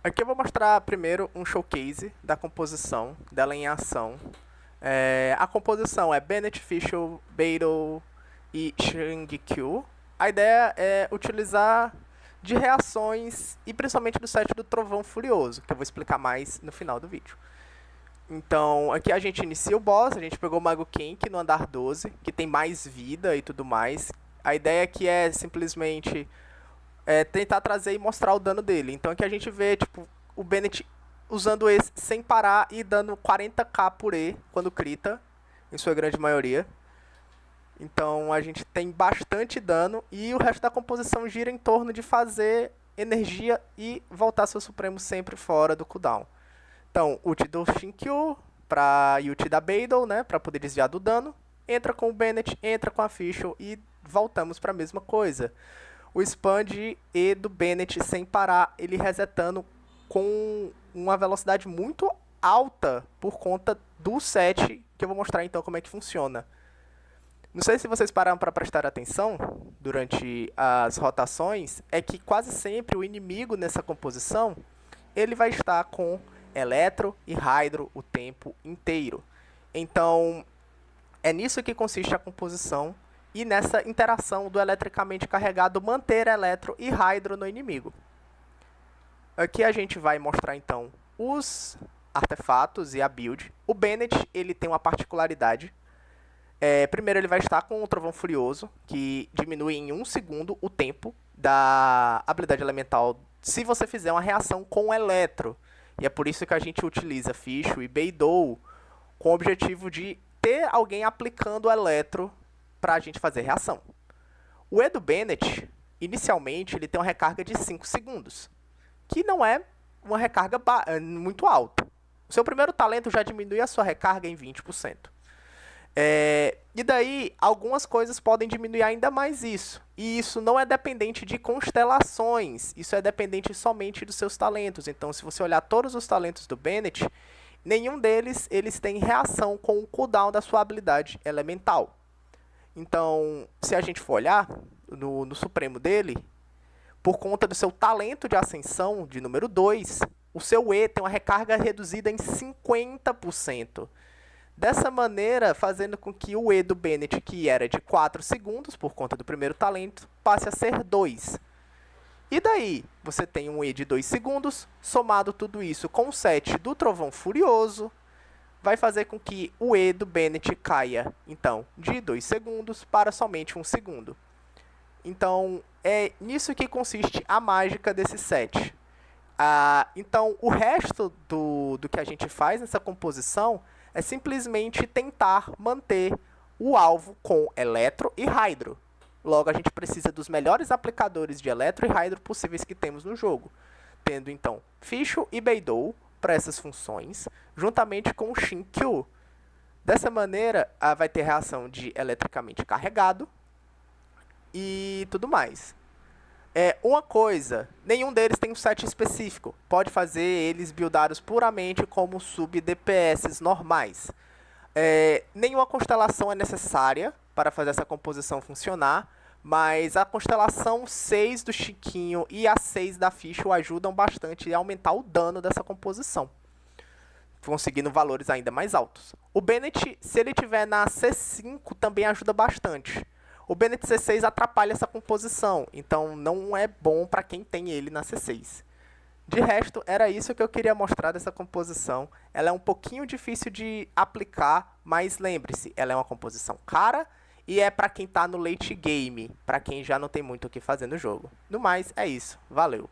Aqui eu vou mostrar primeiro um showcase da composição, dela em ação. A composição é Bennett, Fischl, Beidou e Shang-Kyu. A ideia é utilizar de reações e principalmente do set do Trovão Furioso, que eu vou explicar mais no final do vídeo. Então, aqui a gente inicia o boss, a gente pegou o Mago Kenki no andar 12, que tem mais vida e tudo mais. A ideia aqui é simplesmente tentar trazer e mostrar o dano dele. Então aqui a gente vê tipo, o Bennett usando esse sem parar e dando 40k por E quando crita, em sua grande maioria. Então a gente tem bastante dano e o resto da composição gira em torno de fazer energia e voltar seu Supremo sempre fora do cooldown. Então, ult do Shinkyu para ult da Beidou, né, para poder desviar do dano. Entra com o Bennett, entra com a Fischl e voltamos para a mesma coisa. O spam de E do Bennett sem parar, ele resetando com uma velocidade muito alta por conta do set, que eu vou mostrar então como é que funciona. Não sei se vocês pararam para prestar atenção durante as rotações, é que quase sempre o inimigo nessa composição, ele vai estar com Eletro e Hydro o tempo inteiro. Então, é nisso que consiste a composição e nessa interação do eletricamente carregado manter Eletro e Hydro no inimigo. Aqui a gente vai mostrar então os artefatos e a build. O Bennett ele tem uma particularidade. Primeiro ele vai estar com o Trovão Furioso, que diminui em 1 segundo o tempo da habilidade elemental se você fizer uma reação com o Eletro. E é por isso que a gente utiliza Fischl e Beidou com o objetivo de ter alguém aplicando o Eletro para a gente fazer reação. O E do Bennett, inicialmente, ele tem uma recarga de 5 segundos, que não é uma recarga muito alta. O seu primeiro talento já diminui a sua recarga em 20%. E daí, algumas coisas podem diminuir ainda mais isso. E isso não é dependente de constelações, isso é dependente somente dos seus talentos. Então, se você olhar todos os talentos do Bennett, nenhum deles eles têm reação com o cooldown da sua habilidade elemental. Então, se a gente for olhar no Supremo dele, por conta do seu talento de ascensão de número 2, o seu E tem uma recarga reduzida em 50%. Dessa maneira, fazendo com que o E do Bennett, que era de 4 segundos, por conta do primeiro talento, passe a ser 2. E daí, você tem um E de 2 segundos, somado tudo isso com o set do Trovão Furioso, vai fazer com que o E do Bennett caia, então, de 2 segundos para somente 1 segundo. Então, é nisso que consiste a mágica desse set. Então, o resto do que a gente faz nessa composição é simplesmente tentar manter o alvo com Eletro e Hydro. Logo, a gente precisa dos melhores aplicadores de Eletro e Hydro possíveis que temos no jogo. Tendo, então, Fischl e Beidou para essas funções, juntamente com o Shinkyu. Dessa maneira, vai ter reação de eletricamente carregado e tudo mais. Uma coisa, nenhum deles tem um set específico. Pode fazer eles buildados puramente como sub-DPS normais. Nenhuma constelação é necessária para fazer essa composição funcionar, mas a constelação 6 do Chiquinho e a 6 da Fischl ajudam bastante a aumentar o dano dessa composição, conseguindo valores ainda mais altos. O Bennett, se ele tiver na C5, também ajuda bastante. O Bennett C6 atrapalha essa composição, então não é bom para quem tem ele na C6. De resto, era isso que eu queria mostrar dessa composição. Ela é um pouquinho difícil de aplicar, mas lembre-se, ela é uma composição cara e é para quem está no late game, para quem já não tem muito o que fazer no jogo. No mais, é isso. Valeu!